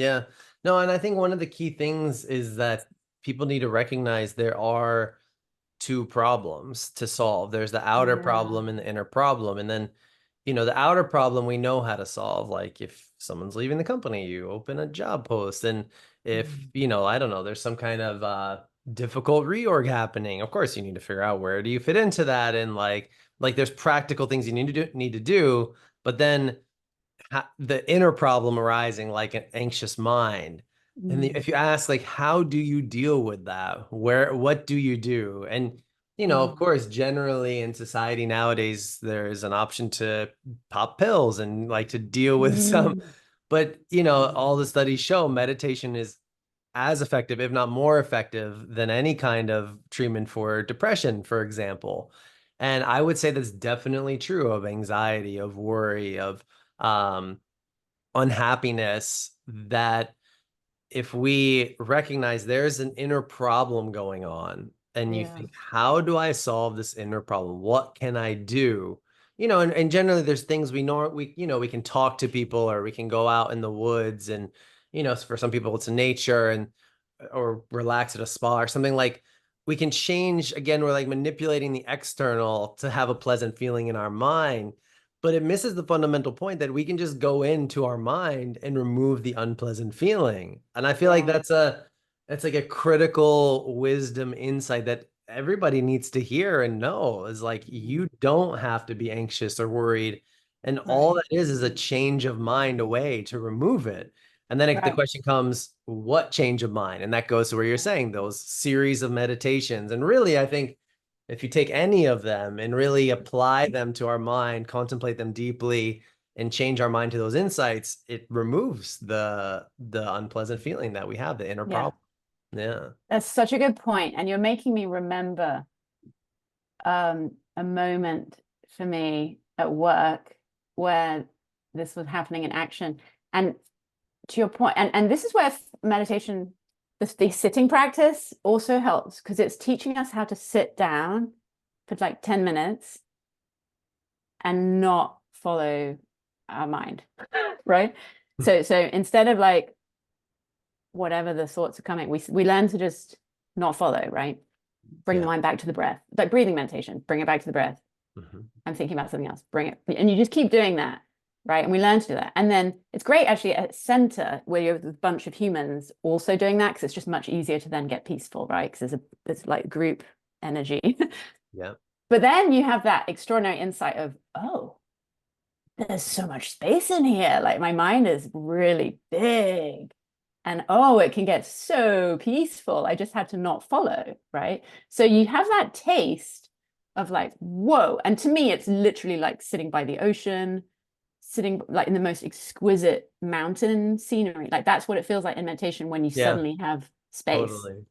Yeah. No, and I think one of the key things is that people need to recognize there are two problems to solve. There's the outer Yeah. problem and the inner problem. And then, the outer problem we know how to solve. Like if someone's leaving the company, you open a job post. And if, Mm. I don't know, there's some kind of difficult reorg happening. Of course, you need to figure out where do you fit into that. And like there's practical things you need to do, but then the inner problem arising like an anxious mind. And Mm. if you ask, like, how do you deal with that? What do you do? And, of Mm. course, generally in society nowadays, there is an option to pop pills and like to deal with some, Mm. but, all the studies show meditation is as effective, if not more effective than any kind of treatment for depression, for example. And I would say that's definitely true of anxiety, of worry, of um, unhappiness, that if we recognize there's an inner problem going on and you Yeah. think, how do I solve this inner problem? What can I do? And generally there's things we can talk to people or we can go out in the woods and, for some people it's nature and or relax at a spa or something like we can change again, we're like manipulating the external to have a pleasant feeling in our mind, but it misses the fundamental point that we can just go into our mind and remove the unpleasant feeling. And I feel like Yeah. that's like a critical wisdom insight that everybody needs to hear and know is like Mm. you don't have to be anxious or worried. And all Right. that is a change of mind away to remove it. And then the Right. question comes, what change of mind? And that goes to where you're saying those series of meditations. And really, I think if you take any of them and really apply them to our mind, contemplate them deeply, and change our mind to those insights, it removes the unpleasant feeling that we have, the inner Yeah. problem. Yeah. That's such a good point. And you're making me remember a moment for me at work where this was happening in action. And to your point, and this is where meditation, the sitting practice also helps because it's teaching us how to sit down for like 10 minutes and not follow our mind, right? So instead of like whatever the thoughts are coming, we learn to just not follow, right? Bring the Yeah. mind back to the breath, like breathing meditation, bring it back to the breath. Mhm. I'm thinking about something else, bring it. And you just keep doing that, right? And we learn to do that. And then it's great actually at center where you're with a bunch of humans also doing that because it's just much easier to then get peaceful, right? Because there's like group energy. Yeah. But then you have that extraordinary insight of, oh, there's so much space in here. Like my mind is really big. And oh, it can get so peaceful. I just had to not follow, right? So you have that taste of like, whoa. And to me, it's literally like sitting by the ocean, sitting like in the most exquisite mountain scenery. Like that's what it feels like in meditation when you Yeah. suddenly have space. Totally.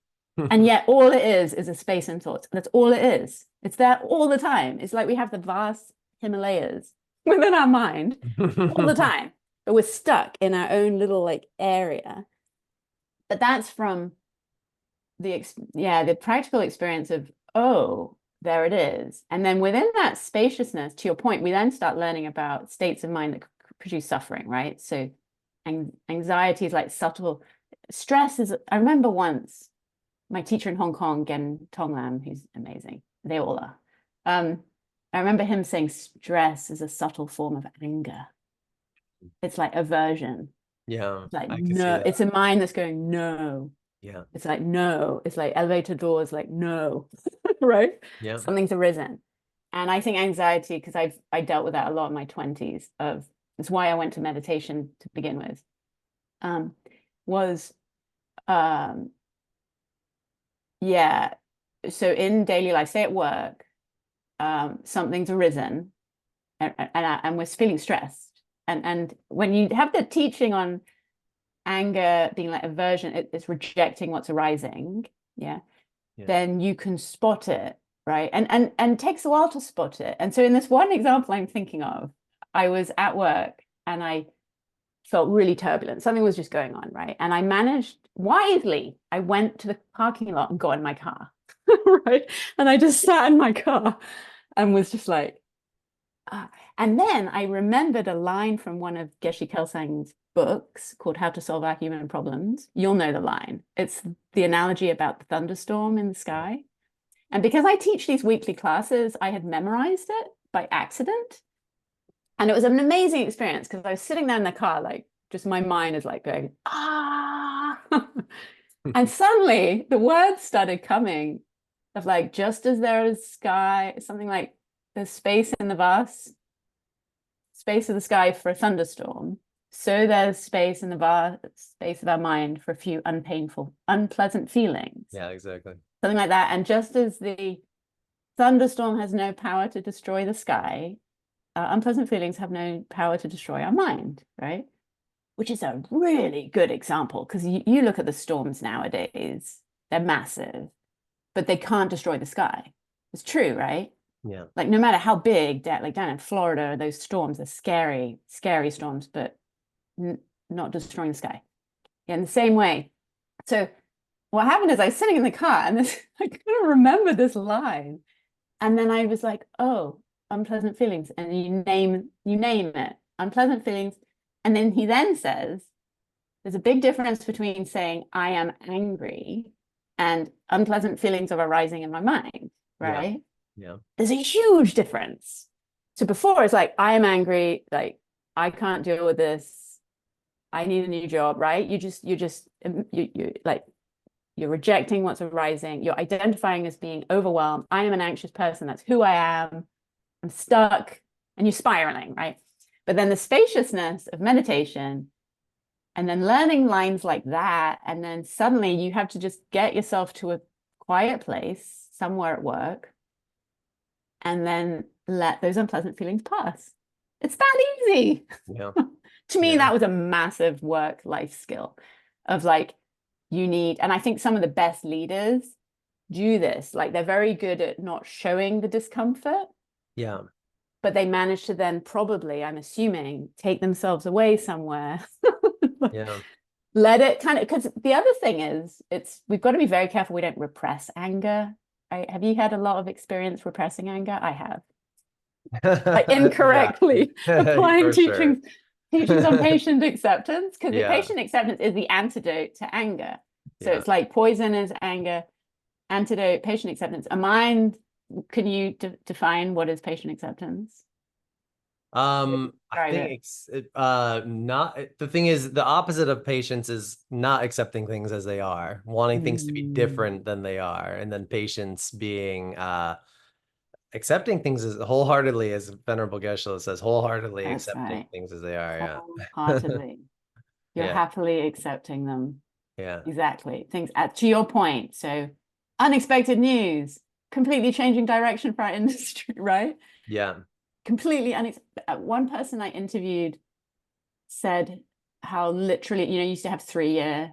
And yet all it is a space and thoughts. That's all it is. It's there all the time. It's like we have the vast Himalayas within our mind all the time, but we're stuck in our own little like area. But that's from the practical experience of, oh, there it is. And then within that spaciousness, to your point, we then start learning about states of mind that produce suffering, right? So anxiety is like subtle. Stress is, I remember once my teacher in Hong Kong, Gen Tonglam, who's amazing. They all are. I remember him saying stress is a subtle form of anger. It's like aversion. Yeah, It's like, I could see no, that. it's a mind that's going, no. Yeah. It's like, no. It's like elevator doors, like, no, right? Yeah. Something's arisen. And I think anxiety, because I dealt with that a lot in my 20s of it's why I went to meditation to begin with. Um, was um yeah. So in daily life, say at work, something's arisen and we're feeling stressed. And when you have the teaching on anger being like aversion, it's rejecting what's arising, yeah, Yeah. then you can spot it, right? And it takes a while to spot it. And so in this one example I'm thinking of, I was at work and I felt really turbulent. Something was just going on, right? And I managed wisely, I went to the parking lot and got in my car, right? And I just sat in my car and was just like, And then I remembered a line from one of Geshe Kelsang's books called How to Solve Our Human Problems. You'll know the line. It's the analogy about the thunderstorm in the sky. And because I teach these weekly classes, I had memorized it by accident. And it was an amazing experience because I was sitting there in the car, like, just my mind is like going, ah. And suddenly the words started coming of like, just as there is sky, something like there's space in the vast space of the sky for a thunderstorm, so there's space in the vast space of our mind for a few unpainful, unpleasant feelings. Yeah, exactly. Something like that. And just as the thunderstorm has no power to destroy the sky, unpleasant feelings have no power to destroy our mind, right? Which is a really good example because you look at the storms nowadays, they're massive, but they can't destroy the sky. It's true, right? Yeah. Like no matter how big, like down in Florida, those storms are scary, scary storms, but not destroying the sky. Yeah, in the same way. So what happened is I was sitting in the car and this, I couldn't remember this line. And then I was like, oh, unpleasant feelings. And you name it, unpleasant feelings. And then he then says, there's a big difference between saying I am angry and unpleasant feelings are arising in my mind, Yeah. right? Yeah. There's a huge difference. So before it's like, I am angry, like I can't deal with this. I need a new job, right? You like, you're rejecting what's arising. You're identifying as being overwhelmed. I am an anxious person. That's who I am. I'm stuck. And you're spiraling, right? But then the spaciousness of meditation and then learning lines like that. And then suddenly you have to just get yourself to a quiet place somewhere at work and then let those unpleasant feelings pass. It's that easy. Yeah. To me, Yeah. that was a massive work life skill of like, you need, and I think some of the best leaders do this. Like they're very good at not showing the discomfort, Yeah. but they manage to then probably, I'm assuming, take themselves away somewhere. Yeah. Let it kind of, because the other thing is, we've got to be very careful we don't repress anger. Have you had a lot of experience repressing anger? I have. Like Yeah. incorrectly applying For sure. teachings on patient acceptance, because the Yeah. patient acceptance is the antidote to anger. So Yeah. it's like poison is anger, antidote, patient acceptance. Can you define what is patient acceptance? I Describe think it. not the thing is the opposite of patience is not accepting things as they are, wanting things to be Mm, different than they are, and then patience being accepting things as wholeheartedly, as Venerable Geshe says, wholeheartedly that's accepting right. things as they are. Yeah. Wholeheartedly. You're Yeah. happily accepting them. Yeah. Exactly. Things to your point. So unexpected news, completely changing direction for our industry, right? Yeah. Completely unexpected. One person I interviewed said how literally, you used to have 3 year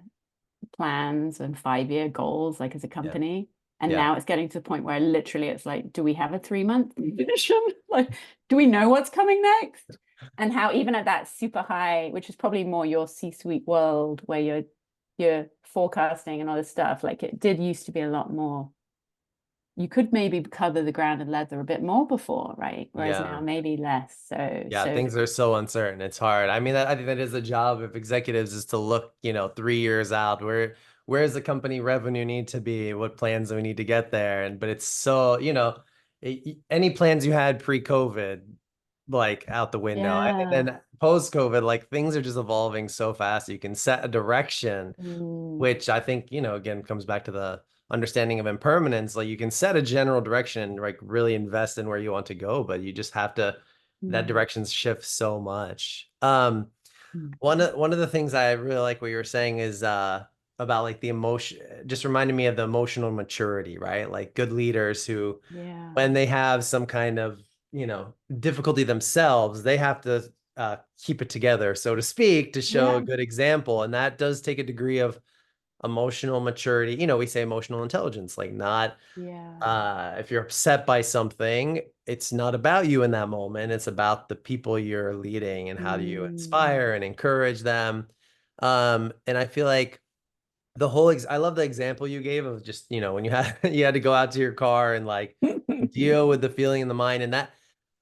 plans and 5 year goals, like as a Yeah. company. And Yeah. now it's getting to the point where literally it's like, do we have a 3 month vision? Like, do we know what's coming next? And how even at that super high, which is probably more your C-suite world where you're forecasting and all this stuff, like it did used to be a lot more. You could maybe cover the ground in leather a bit more before, right? Whereas now Yeah. maybe less. So Yeah, things are so uncertain. It's hard. I mean, I think that is the job of executives is to look, 3 years out. Where's the company revenue need to be? What plans do we need to get there? And but it's so, any plans you had pre-COVID, like out the window. And yeah. then post-COVID, like things are just evolving so fast. You can set a direction, Mm, which I think, again, comes back to the understanding of impermanence. Like you can set a general direction and like really invest in where you want to go, but you just have to that mm, direction shifts so much. mm. One of the things I really like what you were saying is about like the emotion, just reminded me of the emotional maturity, right? Like good leaders who, Yeah. when they have some kind of, difficulty themselves, they have to keep it together, so to speak, to show Yeah. a good example. And that does take a degree of emotional maturity. We say emotional intelligence, like not Yeah. if you're upset by something, it's not about you in that moment. It's about the people you're leading and how do you Mm. inspire and encourage them. And I feel like I love the example you gave of just, when you had you had to go out to your car and like deal with the feeling in the mind. And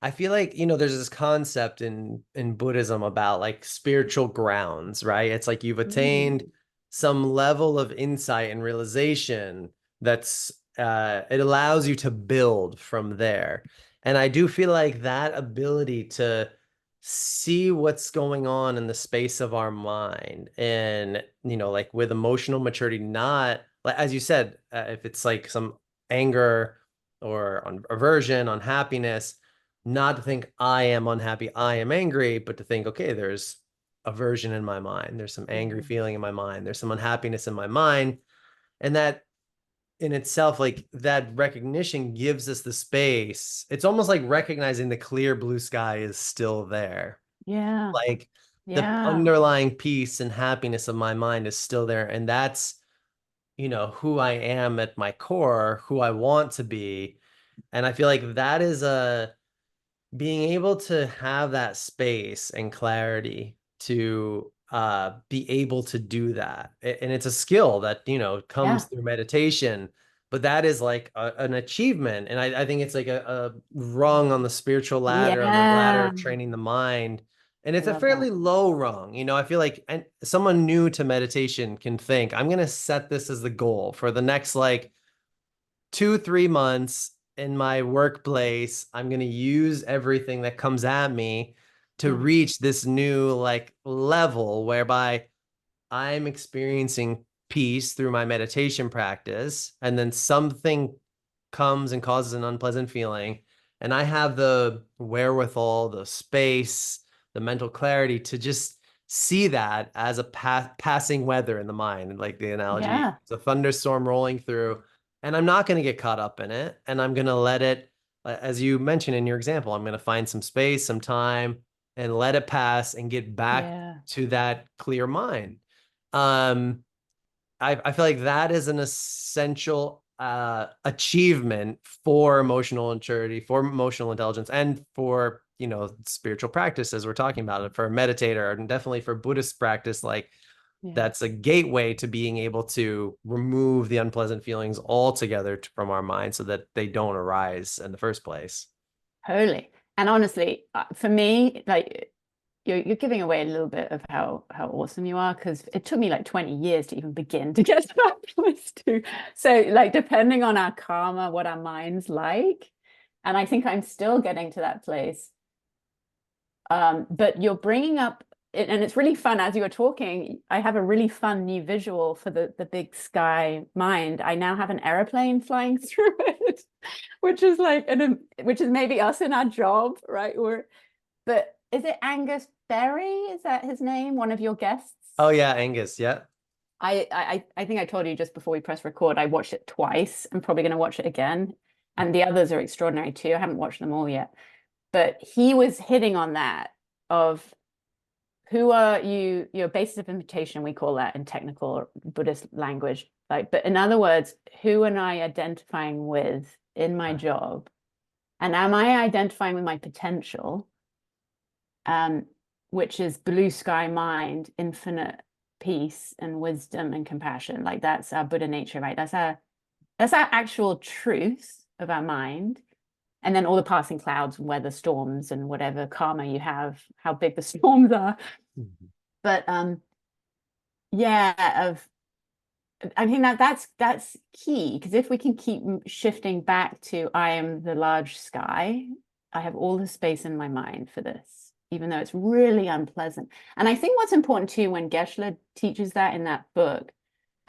I feel like, there's this concept in Buddhism about like spiritual grounds, right? It's like you've Mm. attained some level of insight and realization that's it allows you to build from there. And I do feel like that ability to see what's going on in the space of our mind and, like with emotional maturity, not like as you said, if it's like some anger or on aversion, unhappiness, not to think I am unhappy, I am angry, but to think, okay, there's aversion in my mind, there's some angry Yeah. feeling in my mind, there's some unhappiness in my mind. And that in itself, like that recognition gives us the space. It's almost like recognizing the clear blue sky is still there. Yeah. Like the Yeah. underlying peace and happiness of my mind is still there. And that's, who I am at my core, who I want to be. And I feel like that is a being able to have that space and clarity to be able to do that. And it's a skill that comes Yeah. through meditation, but that is like an achievement. And I think it's like a rung on the spiritual ladder, on the ladder Yeah. of training the mind. And I it's a love that. fairly low rung. I feel like, and someone new to meditation can think, I'm going to set this as the goal for the next like 2, 3 months in my workplace. I'm going to use everything that comes at me to Yeah. reach this new like level whereby I'm experiencing peace through my meditation practice. And then something comes and causes an unpleasant feeling. And I have the wherewithal, the space, the mental clarity to just see that as a passing weather in the mind. Like the analogy, Yeah. it's a thunderstorm rolling through, and I'm not going to get caught up in it. And I'm going to let it, as you mentioned in your example, I'm going to find some space, some time, and let it pass and get back Yeah. to that clear mind. Um, I feel like that is an essential achievement for emotional maturity, for emotional intelligence, and for spiritual practices. We're talking about it for a meditator, and definitely for Buddhist practice. Like Yeah. that's a gateway to being able to remove the unpleasant feelings altogether from our mind, so that they don't arise in the first place. Totally. And honestly, for me, like you're giving away a little bit of how awesome you are, because it took me like 20 years to even begin to get to that place too. So like depending on our karma, what our mind's like, and I think I'm still getting to that place. But you're bringing up and it's really fun as you were talking. I have a really fun new visual for the big sky mind. I now have an aeroplane flying through it, which is like which is maybe us in our job, right? But is it Angus Berry? Is that his name? One of your guests? Oh yeah, Angus. Yeah. I think I told you just before we press record, I watched it twice. I'm probably going to watch it again. And the others are extraordinary too. I haven't watched them all yet. But he was hitting on that of who are you, your basis of invitation, we call that in technical Buddhist language. Like, but in other words, who am I identifying with in my job? And am I identifying with my potential? um, which is blue sky mind, infinite peace and wisdom and compassion. Like that's our Buddha nature, right? That's our actual truth of our mind. And then all the passing clouds, weather storms, and whatever karma you have, how big the storms are. Mhm. But yeah, I think that's key, because if we can keep shifting back to I am the large sky, I have all the space in my mind for this, even though it's really unpleasant. And I think what's important too, when Geshe teaches that in that book,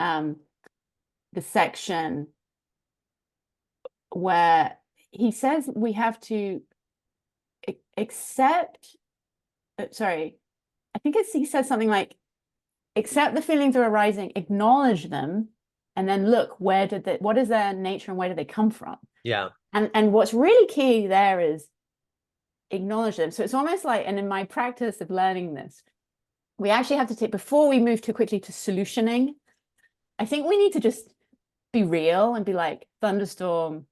um, the section where he says we have to accept, sorry, I think he says something like accept the feelings are arising, acknowledge them, and then look, what is their nature and where do they come from? Yeah. And what's really key there is acknowledge them. So it's almost like, and in my practice of learning this, we actually have to take, before we move too quickly to solutioning, I think we need to just be real and be like, thunderstorm,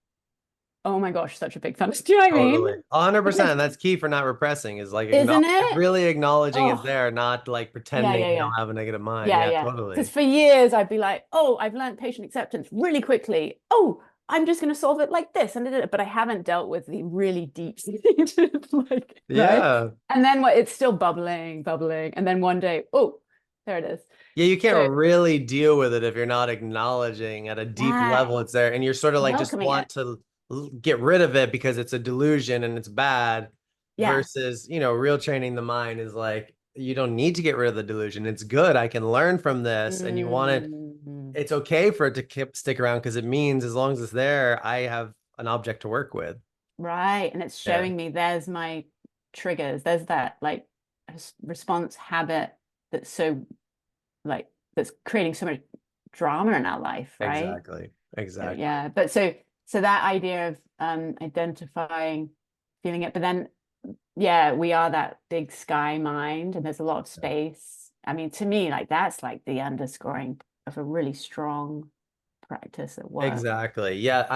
oh my gosh, such a big thunderstorm. Do you know what I mean? Totally. 100%. Because And that's key for not repressing is like isn't it? really acknowledging it's Oh, there, not like yeah, pretending yeah, you yeah. don't have a negative mind. Yeah, Yeah, yeah. Because totally. for years I'd be like, oh, I've learned patient acceptance really quickly. Oh, I'm just going to solve it like this. But I haven't dealt with the really deep seated, like, right? Yeah. And then what, it's still bubbling, bubbling. And then one day, oh, there it is. Yeah, you can't So, really deal with it if you're not acknowledging at a deep right, level it's there, and you're sort of like just welcoming it. want to get rid of it because it's a delusion and it's bad, Yeah. versus, real training the mind is like, you don't need to get rid of the delusion. It's good. I can learn from this, and you want it. Mm, It's okay for it to stick around because it means as long as it's there, I have an object to work with. right. And it's Yeah, showing me there's my triggers. There's that like response habit that's so like that's creating so much drama in our life, right? exactly. So Exactly. yeah, but so that idea of identifying, feeling it, but then yeah, we are that big sky mind, and there's a lot of Yeah. space. I mean, to me, like that's like the underscoring of a really strong practice at work. Exactly. Yeah.